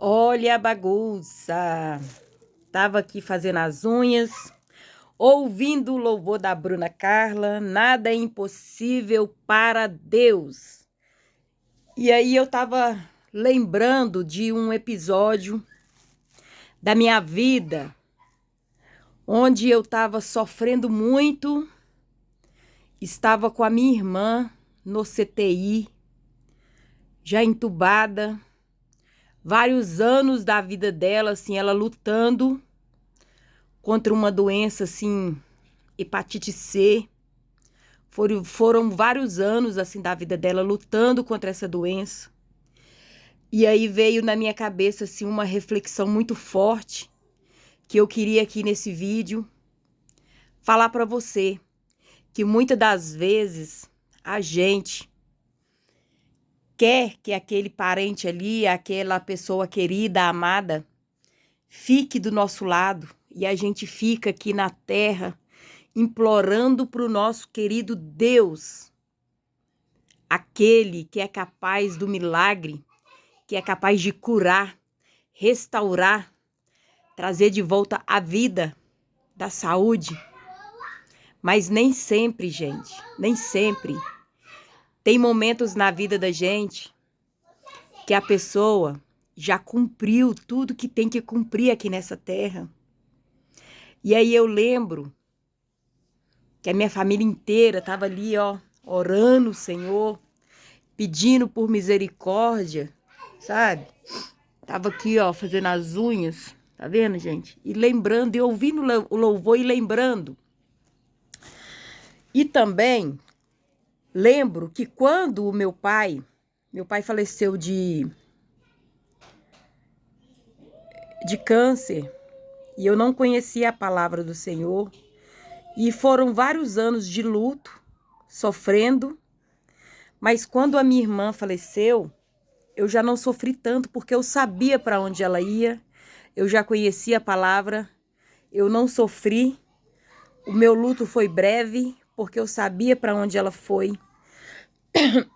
Olha a bagunça. Tava aqui fazendo as unhas, ouvindo o louvor da Bruna Carla. Nada é impossível para Deus. E aí eu tava lembrando de um episódio da minha vida, onde eu tava sofrendo muito, estava com a minha irmã no CTI, já entubada, vários anos da vida dela, assim, ela lutando contra uma doença, assim, hepatite C. Foram vários anos, assim, da vida dela lutando contra essa doença. E aí veio na minha cabeça, assim, uma reflexão muito forte que eu queria aqui nesse vídeo falar para você, que muitas das vezes a gente quer que aquele parente ali, aquela pessoa querida, amada, fique do nosso lado, e a gente fica aqui na terra implorando para o nosso querido Deus, aquele que é capaz do milagre, que é capaz de curar, restaurar, trazer de volta a vida, da saúde. Mas nem sempre, gente, nem sempre. Tem momentos na vida da gente que a pessoa já cumpriu tudo que tem que cumprir aqui nessa terra. E aí eu lembro que a minha família inteira estava ali, ó, orando o Senhor, pedindo por misericórdia, sabe? Tava aqui, ó, fazendo as unhas, tá vendo, gente? E lembrando, e ouvindo o louvor e lembrando. E também lembro que quando o meu pai faleceu de câncer, e eu não conhecia a palavra do Senhor, e foram vários anos de luto, sofrendo, mas quando a minha irmã faleceu, eu já não sofri tanto, porque eu sabia para onde ela ia, eu já conhecia a palavra, eu não sofri, o meu luto foi breve, porque eu sabia para onde ela foi.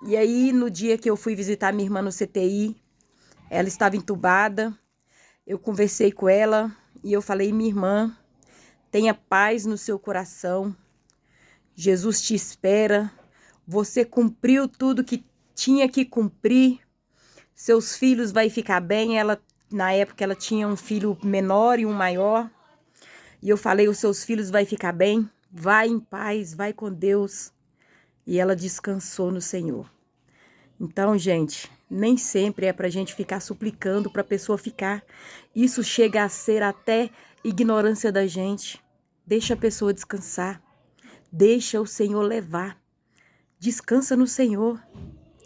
E aí, no dia que eu fui visitar minha irmã no CTI, ela estava entubada, eu conversei com ela e eu falei: minha irmã, tenha paz no seu coração, Jesus te espera, você cumpriu tudo que tinha que cumprir, seus filhos vai ficar bem. Ela, na época, ela tinha um filho menor e um maior, e eu falei: os seus filhos vai ficar bem, vai em paz, vai com Deus. E ela descansou no Senhor. Então, gente, nem sempre é pra gente ficar suplicando pra pessoa ficar. Isso chega a ser até ignorância da gente. Deixa a pessoa descansar. Deixa o Senhor levar. Descansa no Senhor.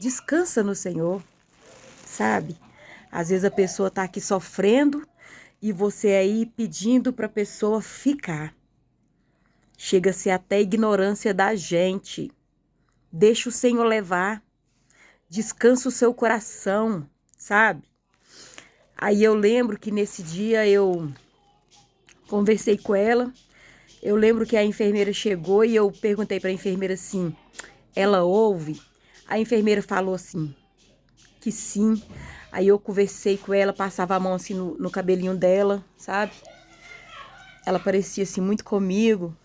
Descansa no Senhor. Sabe? Às vezes a pessoa tá aqui sofrendo e você aí pedindo pra pessoa ficar. Chega a ser até ignorância da gente. Deixa o Senhor levar. Descansa o seu coração, sabe? Aí eu lembro que nesse dia eu conversei com ela. Eu lembro que a enfermeira chegou e eu perguntei para a enfermeira assim: ela ouve? A enfermeira falou assim, que sim. Aí eu conversei com ela, passava a mão assim no cabelinho dela, sabe? Ela parecia assim muito comigo.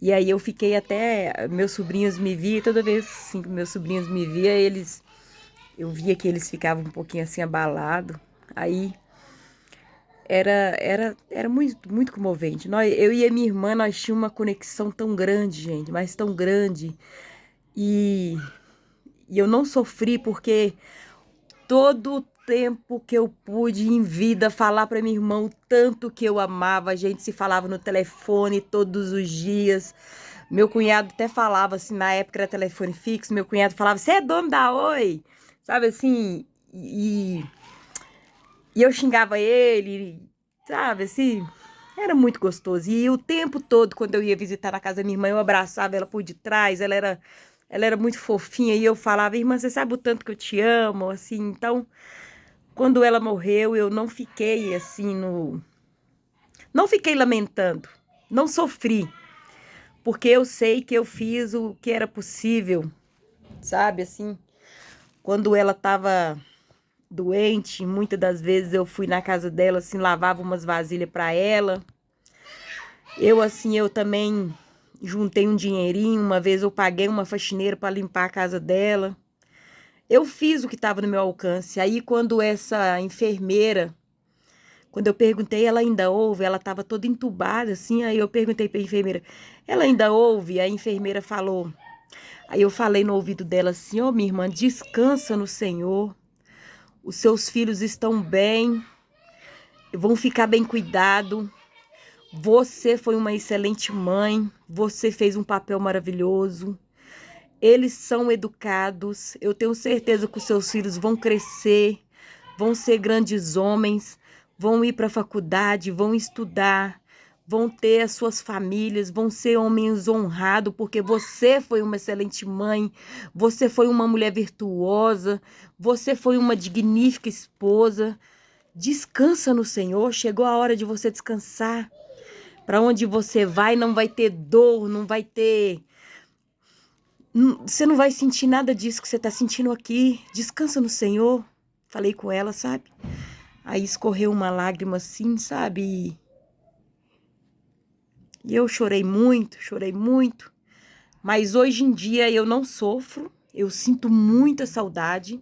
E aí eu fiquei até, meus sobrinhos me viam, toda vez assim que meus sobrinhos me viam, eu via que eles ficavam um pouquinho assim abalados. Aí era muito comovente. Eu e a minha irmã, nós tínhamos uma conexão tão grande, gente, mas tão grande. E, e eu não sofri porque todo o tempo que eu pude em vida falar para minha irmã o tanto que eu amava, a gente se falava no telefone todos os dias. Meu cunhado até falava assim, na época era telefone fixo, meu cunhado falava: você é dono da Oi? Sabe assim, e eu xingava ele, sabe assim, era muito gostoso. E o tempo todo, quando eu ia visitar na casa da minha irmã, eu abraçava ela por detrás, ela era muito fofinha, e eu falava: irmã, você sabe o tanto que eu te amo, assim. Então, quando ela morreu, eu não fiquei assim não fiquei lamentando, não sofri, porque eu sei que eu fiz o que era possível, sabe assim. Quando ela estava doente. Muitas das vezes eu fui na casa dela, assim, lavava umas vasilhas para ela. Eu também juntei um dinheirinho. Uma vez eu paguei uma faxineira para limpar a casa dela. Eu fiz o que estava no meu alcance. Aí, quando essa enfermeira, quando eu perguntei, ela ainda ouve? Ela estava toda entubada, assim. Aí eu perguntei para a enfermeira, ela ainda ouve? A enfermeira falou. Aí eu falei no ouvido dela assim, ô minha irmã, descansa no Senhor. Os seus filhos estão bem, vão ficar bem cuidados. Você foi uma excelente mãe, você fez um papel maravilhoso. Eles são educados, eu tenho certeza que os seus filhos vão crescer, vão ser grandes homens, vão ir para a faculdade, vão estudar, vão ter as suas famílias, vão ser homens honrados, porque você foi uma excelente mãe, você foi uma mulher virtuosa, você foi uma dignífica esposa. Descansa no Senhor, chegou a hora de você descansar. Para onde você vai, não vai ter dor, não vai ter... Você não vai sentir nada disso que você está sentindo aqui. Descansa no Senhor. Falei com ela, sabe? Aí escorreu uma lágrima assim, sabe? E eu chorei muito, chorei muito. Mas hoje em dia eu não sofro. Eu sinto muita saudade.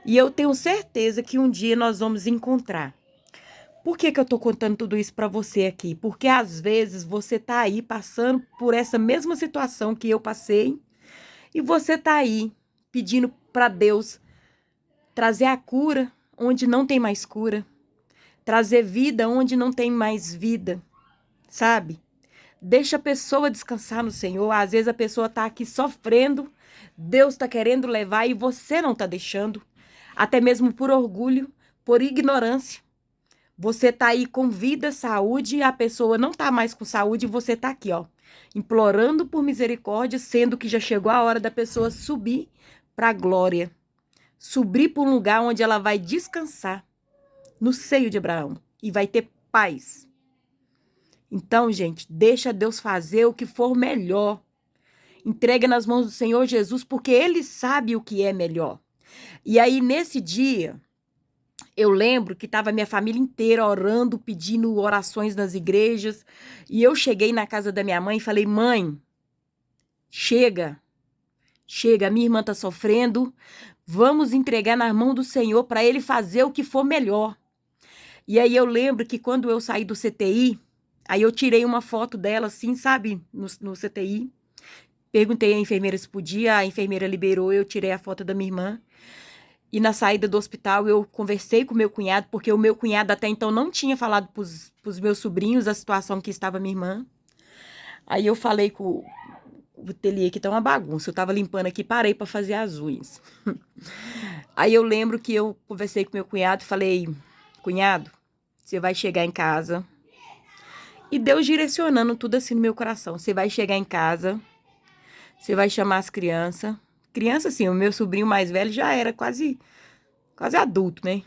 E eu tenho certeza que um dia nós vamos encontrar. Por que eu tô contando tudo isso para você aqui? Porque às vezes você tá aí passando por essa mesma situação que eu passei. E você tá aí pedindo para Deus trazer a cura onde não tem mais cura. Trazer vida onde não tem mais vida, sabe? Deixa a pessoa descansar no Senhor. Às vezes a pessoa tá aqui sofrendo, Deus tá querendo levar e você não tá deixando. Até mesmo por orgulho, por ignorância. Você tá aí com vida, saúde, a pessoa não tá mais com saúde e você tá aqui, ó, implorando por misericórdia, sendo que já chegou a hora da pessoa subir para a glória. Subir para um lugar onde ela vai descansar no seio de Abraão e vai ter paz. Então, gente, deixa Deus fazer o que for melhor. Entrega nas mãos do Senhor Jesus, porque Ele sabe o que é melhor. E aí, nesse dia, eu lembro que estava minha família inteira orando, pedindo orações nas igrejas. E eu cheguei na casa da minha mãe e falei, mãe, chega, chega, minha irmã está sofrendo. Vamos entregar na mão do Senhor para Ele fazer o que for melhor. E aí eu lembro que quando eu saí do CTI, aí eu tirei uma foto dela assim, sabe, no CTI. Perguntei à enfermeira se podia, a enfermeira liberou, eu tirei a foto da minha irmã. E na saída do hospital eu conversei com meu cunhado, porque o meu cunhado até então não tinha falado pros meus sobrinhos a situação que estava minha irmã. Aí eu falei com o ateliê que tá uma bagunça, eu tava limpando aqui, parei para fazer as unhas. Aí eu lembro que eu conversei com meu cunhado e falei, cunhado, você vai chegar em casa. E Deus direcionando tudo assim no meu coração. Você vai chegar em casa, você vai chamar as crianças. Criança, assim, o meu sobrinho mais velho já era quase adulto, né?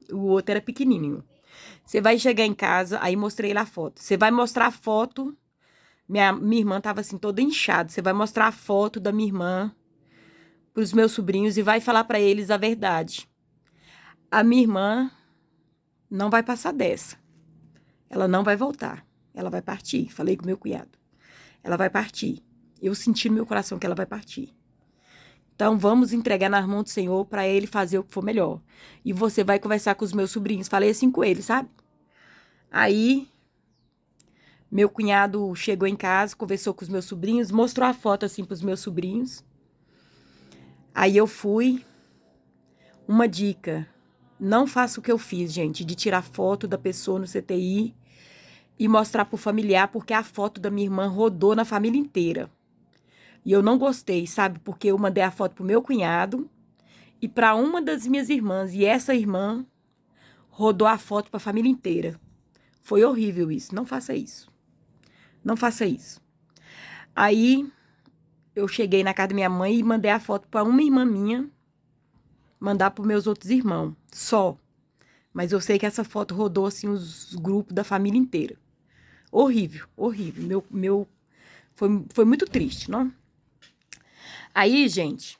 O outro era pequenininho. Você vai chegar em casa, aí mostrei lá a foto. Você vai mostrar a foto, minha irmã tava assim toda inchada. Você vai mostrar a foto da minha irmã pros meus sobrinhos e vai falar para eles a verdade. A minha irmã não vai passar dessa. Ela não vai voltar. Ela vai partir. Falei com meu cunhado. Ela vai partir. Eu senti no meu coração que ela vai partir. Então, vamos entregar nas mãos do Senhor para Ele fazer o que for melhor. E você vai conversar com os meus sobrinhos. Falei assim com eles, sabe? Aí, meu cunhado chegou em casa, conversou com os meus sobrinhos, mostrou a foto assim para os meus sobrinhos. Aí eu fui. Uma dica. Não faça o que eu fiz, gente, de tirar foto da pessoa no CTI e mostrar pro familiar, porque a foto da minha irmã rodou na família inteira. E eu não gostei, sabe? Porque eu mandei a foto pro meu cunhado e para uma das minhas irmãs. E essa irmã rodou a foto para a família inteira. Foi horrível isso. Não faça isso. Não faça isso. Aí eu cheguei na casa da minha mãe e mandei a foto para uma irmã minha mandar para meus outros irmãos. Só. Mas eu sei que essa foto rodou assim os grupos da família inteira. Horrível, horrível. Foi muito triste, não? Aí, gente,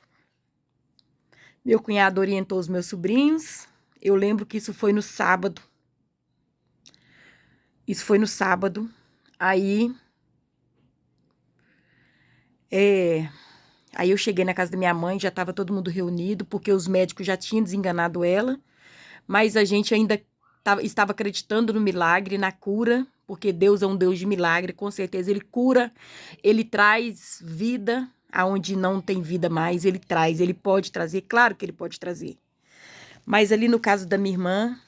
meu cunhado orientou os meus sobrinhos. Eu lembro que isso foi no sábado. Isso foi no sábado. Aí, aí eu cheguei na casa da minha mãe, já estava todo mundo reunido, porque os médicos já tinham desenganado ela, mas a gente ainda estava acreditando no milagre, na cura, porque Deus é um Deus de milagre, com certeza Ele cura, Ele traz vida aonde não tem vida mais, Ele traz, Ele pode trazer, claro que Ele pode trazer. Mas ali no caso da minha irmã,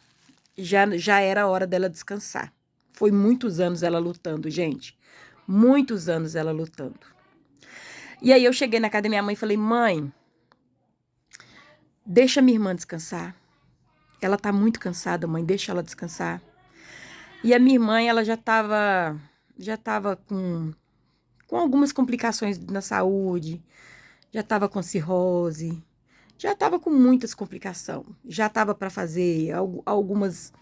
já era a hora dela descansar. Foi muitos anos ela lutando, gente. Muitos anos ela lutando. E aí eu cheguei na casa da minha mãe e falei, mãe, deixa minha irmã descansar. Ela tá muito cansada, mãe, deixa ela descansar. E a minha irmã, ela já tava com algumas complicações na saúde, já tava com cirrose, já tava com muitas complicações, já tava para fazer algumas,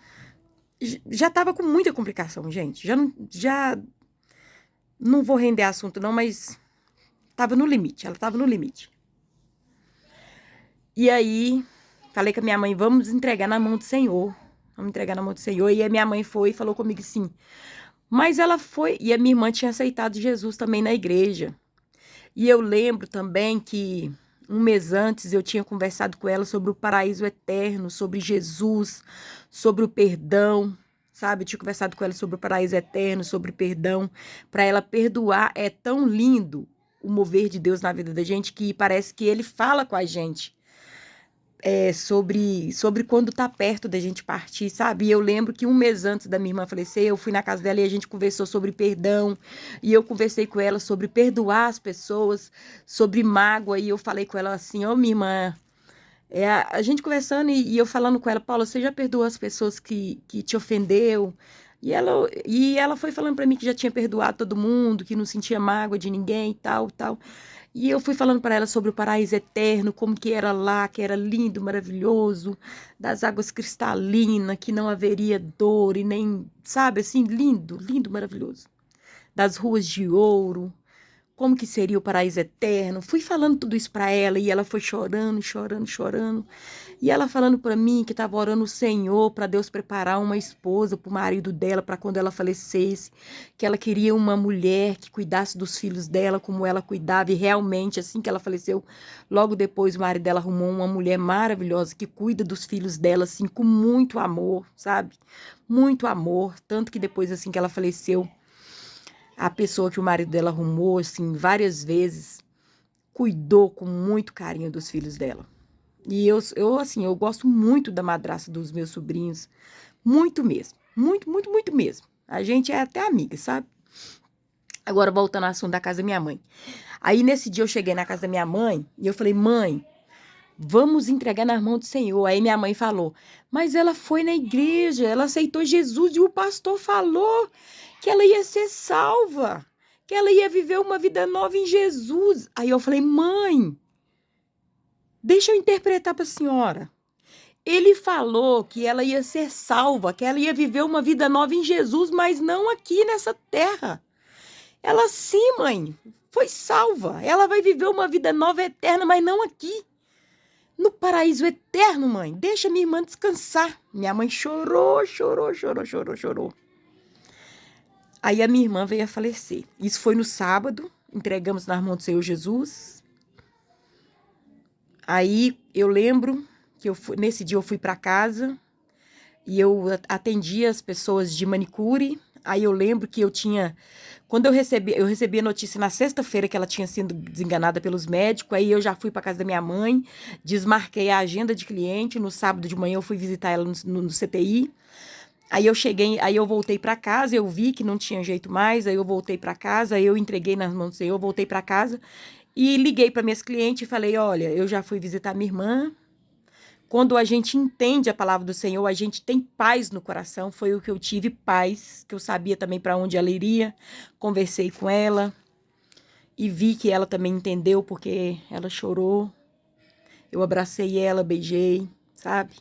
já tava com muita complicação, gente, já não vou render assunto não, mas tava no limite, ela tava no limite. E aí, falei com a minha mãe, vamos entregar na mão do Senhor. Vamos entregar na mão do Senhor. E a minha mãe foi e falou comigo assim, mas ela foi... E a minha irmã tinha aceitado Jesus também na igreja. E eu lembro também que um mês antes eu tinha conversado com ela sobre o paraíso eterno, sobre Jesus, sobre o perdão, sabe? Eu tinha conversado com ela sobre o paraíso eterno, sobre o perdão, para ela perdoar. É tão lindo o mover de Deus na vida da gente que parece que Ele fala com a gente. Sobre quando tá perto da gente partir, sabe? E eu lembro que um mês antes da minha irmã falecer, eu fui na casa dela e a gente conversou sobre perdão, e eu conversei com ela sobre perdoar as pessoas, sobre mágoa, e eu falei com ela assim, ô minha irmã, a gente conversando e eu falando com ela, Paula, você já perdoou as pessoas que te ofendeu? E ela foi falando pra mim que já tinha perdoado todo mundo, que não sentia mágoa de ninguém e tal, tal. E eu fui falando para ela sobre o paraíso eterno, como que era lá, que era lindo, maravilhoso, das águas cristalinas, que não haveria dor e nem, sabe, assim, lindo, lindo, maravilhoso. Das ruas de ouro, como que seria o paraíso eterno. Fui falando tudo isso para ela e ela foi chorando, chorando, chorando. E ela falando para mim que estava orando o Senhor para Deus preparar uma esposa para o marido dela, para quando ela falecesse, que ela queria uma mulher que cuidasse dos filhos dela como ela cuidava. E realmente, assim que ela faleceu, logo depois o marido dela arrumou uma mulher maravilhosa que cuida dos filhos dela, assim, com muito amor, sabe? Muito amor. Tanto que depois, assim que ela faleceu, a pessoa que o marido dela arrumou, assim, várias vezes, cuidou com muito carinho dos filhos dela. E assim, eu gosto muito da madrasta dos meus sobrinhos, muito mesmo, muito, muito, muito mesmo. A gente é até amiga, sabe? Agora, voltando ao assunto da casa da minha mãe. Aí, nesse dia, eu cheguei na casa da minha mãe e eu falei, mãe, vamos entregar nas mãos do Senhor. Aí minha mãe falou, mas ela foi na igreja, ela aceitou Jesus e o pastor falou que ela ia ser salva, que ela ia viver uma vida nova em Jesus. Aí eu falei, mãe, deixa eu interpretar para a senhora. Ele falou que ela ia ser salva, que ela ia viver uma vida nova em Jesus, mas não aqui nessa terra. Ela sim, mãe, foi salva. Ela vai viver uma vida nova eterna, mas não aqui. No paraíso eterno, mãe. Deixa minha irmã descansar. Minha mãe chorou, chorou, chorou, chorou, chorou. Aí a minha irmã veio a falecer. Isso foi no sábado. Entregamos nas mãos do Senhor Jesus. Aí eu lembro que nesse dia eu fui para casa e eu atendi as pessoas de manicure. Aí eu lembro que quando eu recebi a notícia na sexta-feira que ela tinha sido desenganada pelos médicos, aí eu já fui para casa da minha mãe, desmarquei a agenda de cliente, no sábado de manhã eu fui visitar ela no CTI. Aí eu voltei para casa, eu vi que não tinha jeito mais, aí eu voltei para casa, aí eu entreguei nas mãos do Senhor, voltei para casa e liguei para minhas clientes e falei, olha, eu já fui visitar minha irmã. Quando a gente entende a palavra do Senhor, a gente tem paz no coração. Foi o que eu tive, paz, que eu sabia também para onde ela iria. Conversei com ela e vi que ela também entendeu, porque ela chorou. Eu abracei ela, beijei, sabe?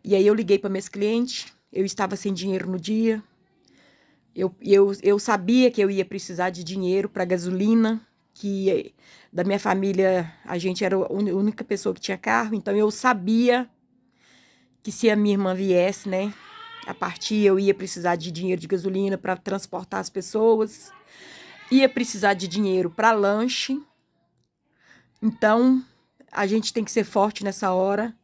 E aí eu liguei para meus clientes, eu estava sem dinheiro no dia. Eu sabia que eu ia precisar de dinheiro para gasolina, que da minha família a gente era a única pessoa que tinha carro, então eu sabia que se a minha irmã viesse, né, a partir eu ia precisar de dinheiro de gasolina para transportar as pessoas, ia precisar de dinheiro para lanche. Então, a gente tem que ser forte nessa hora.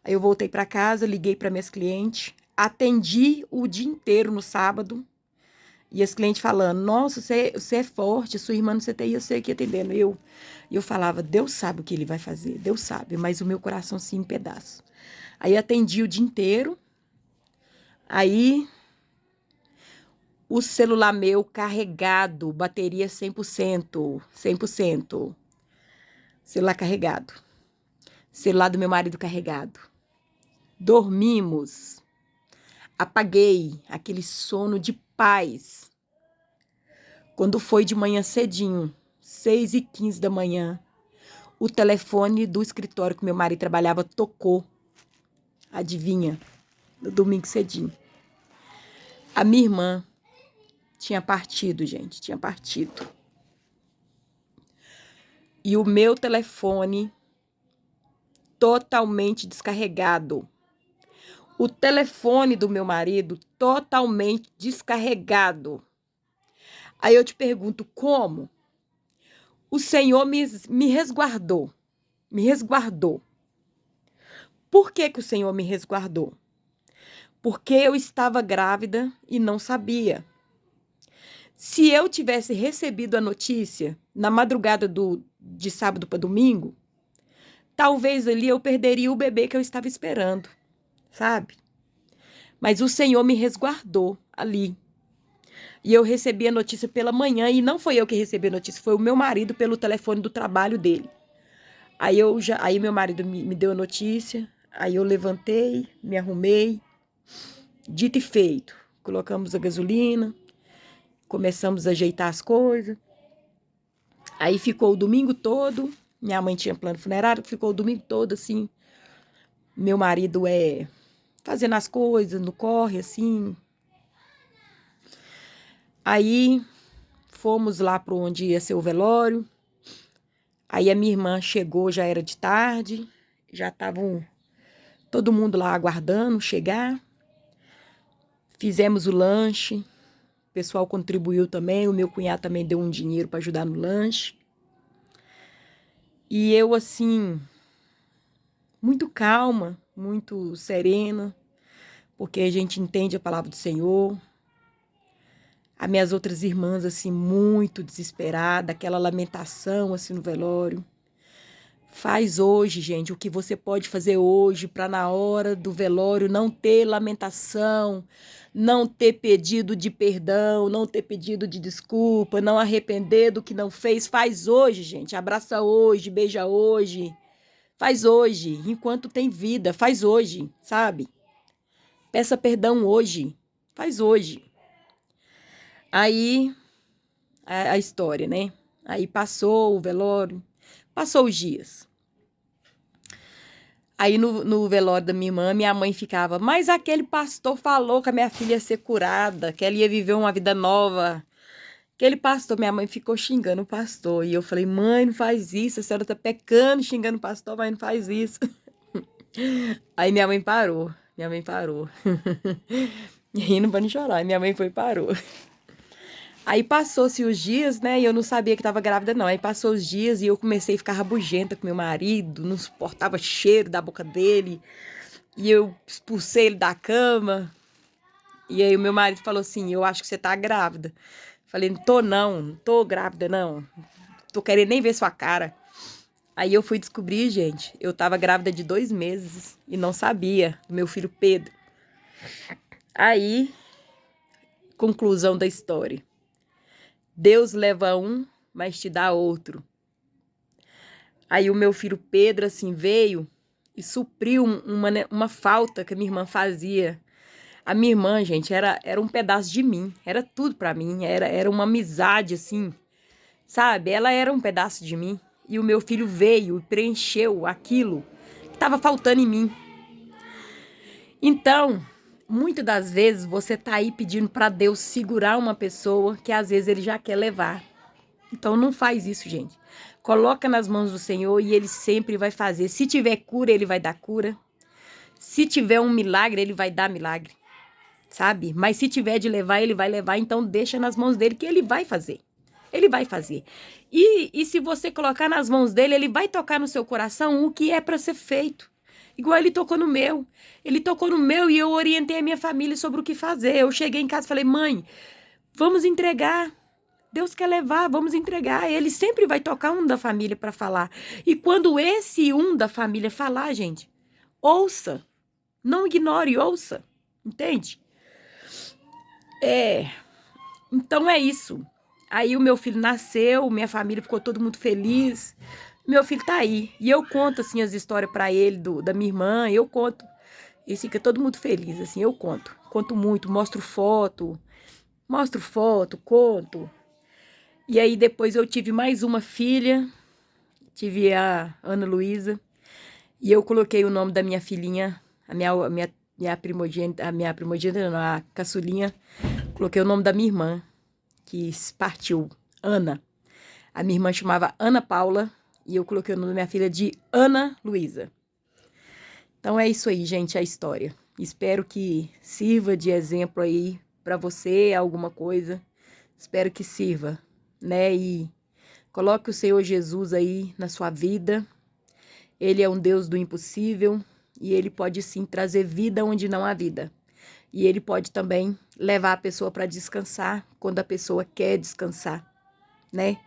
Aí eu voltei para casa, liguei para minhas clientes, atendi o dia inteiro no sábado. E as clientes falando, nossa, você é forte, sua irmã no CTI, eu sei que atendendo. Eu falava, Deus sabe o que ele vai fazer, Deus sabe, mas o meu coração sim em pedaço. Aí atendi o dia inteiro. Aí o celular meu carregado, bateria 100%, 100%. Celular carregado. Celular do meu marido carregado. Dormimos. Apaguei aquele sono de paz. Quando foi de manhã cedinho, 6h15 da manhã, o telefone do escritório que meu marido trabalhava tocou. Adivinha? No domingo cedinho. A minha irmã tinha partido, gente, tinha partido. E o meu telefone totalmente descarregado. O telefone do meu marido totalmente descarregado. Aí eu te pergunto, como? O Senhor me resguardou. Me resguardou. Por que que o Senhor me resguardou? Porque eu estava grávida e não sabia. Se eu tivesse recebido a notícia na madrugada de sábado para domingo, talvez ali eu perderia o bebê que eu estava esperando, sabe? Mas o Senhor me resguardou ali. E eu recebi a notícia pela manhã, e não foi eu que recebi a notícia, foi o meu marido pelo telefone do trabalho dele. Aí meu marido me deu a notícia, aí eu levantei, me arrumei, dito e feito. Colocamos a gasolina, começamos a ajeitar as coisas. Aí ficou o domingo todo, minha mãe tinha plano funerário, ficou o domingo todo assim, meu marido fazendo as coisas, no corre, assim. Aí fomos lá para onde ia ser o velório. Aí a minha irmã chegou, já era de tarde, já estavam todo mundo lá aguardando chegar. Fizemos o lanche, o pessoal contribuiu também, o meu cunhado também deu um dinheiro para ajudar no lanche. E eu, assim, muito calma, muito serena, porque a gente entende a palavra do Senhor. As minhas outras irmãs, assim, muito desesperadas, aquela lamentação, assim, no velório. Faz hoje, gente, o que você pode fazer hoje para na hora do velório não ter lamentação, não ter pedido de perdão, não ter pedido de desculpa, não arrepender do que não fez. Faz hoje, gente. Abraça hoje, beija hoje. Faz hoje, enquanto tem vida. Faz hoje, sabe? Peça perdão hoje. Faz hoje. Aí, a história, né? Aí passou o velório, passou os dias. Aí no velório da minha irmã, minha mãe ficava, mas aquele pastor falou que a minha filha ia ser curada, que ela ia viver uma vida nova. Aquele pastor, minha mãe ficou xingando o pastor. E eu falei, mãe, não faz isso, a senhora tá pecando, xingando o pastor, mas não faz isso. Aí minha mãe parou, rindo pra não chorar. Aí minha mãe foi e parou. Aí passou-se os dias, né, e eu não sabia que estava grávida, não. Aí passou os dias e eu comecei a ficar rabugenta com meu marido, não suportava cheiro da boca dele. E eu expulsei ele da cama. E aí o meu marido falou assim, eu acho que você tá grávida. Falei, não tô grávida, não. Tô querendo nem ver sua cara. Aí eu fui descobrir, gente, eu tava grávida de 2 meses e não sabia, do meu filho Pedro. Aí, conclusão da história. Deus leva um, mas te dá outro. Aí o meu filho Pedro, assim, veio e supriu uma falta que a minha irmã fazia. A minha irmã, gente, era um pedaço de mim, era tudo pra mim, era uma amizade, assim, sabe? Ela era um pedaço de mim. E o meu filho veio e preencheu aquilo que estava faltando em mim. Então, muitas das vezes você tá aí pedindo para Deus segurar uma pessoa que às vezes ele já quer levar. Então não faz isso, gente. Coloca nas mãos do Senhor e Ele sempre vai fazer. Se tiver cura, Ele vai dar cura. Se tiver um milagre, Ele vai dar milagre, sabe? Mas se tiver de levar, Ele vai levar. Então deixa nas mãos dele que Ele vai fazer. Ele vai fazer. E se você colocar nas mãos dele, Ele vai tocar no seu coração o que é para ser feito. Igual Ele tocou no meu. Ele tocou no meu e eu orientei a minha família sobre o que fazer. Eu cheguei em casa e falei, mãe, vamos entregar. Deus quer levar, vamos entregar. Ele sempre vai tocar um da família para falar. E quando esse um da família falar, gente, ouça. Não ignore, ouça. Entende? Então é isso. Aí o meu filho nasceu, minha família ficou todo muito feliz. Meu filho tá aí. E eu conto, assim, as histórias para ele da minha irmã. Eu conto. E fica todo muito feliz, assim, eu conto. Conto muito, mostro foto, conto. E aí depois eu tive mais uma filha, tive a Ana Luísa, e eu coloquei o nome da minha filhinha, minha primogênita, não, a caçulinha, coloquei o nome da minha irmã, que partiu, Ana. A minha irmã chamava Ana Paula, e eu coloquei o nome da minha filha de Ana Luísa. Então é isso aí, gente, a história. Espero que sirva de exemplo aí para você, alguma coisa. Espero que sirva, né? E coloque o Senhor Jesus aí na sua vida. Ele é um Deus do impossível e Ele pode sim trazer vida onde não há vida. E Ele pode também levar a pessoa para descansar quando a pessoa quer descansar, né?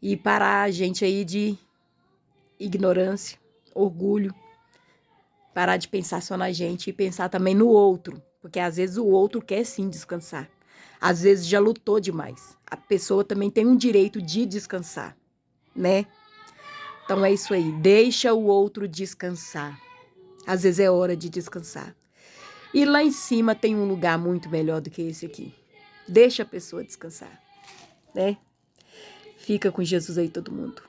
E parar a gente aí de ignorância, orgulho, parar de pensar só na gente e pensar também no outro, porque às vezes o outro quer sim descansar. Às vezes já lutou demais. A pessoa também tem um direito de descansar, né? Então é isso aí, deixa o outro descansar. Às vezes é hora de descansar. E lá em cima tem um lugar muito melhor do que esse aqui. Deixa a pessoa descansar, né? Fica com Jesus aí todo mundo.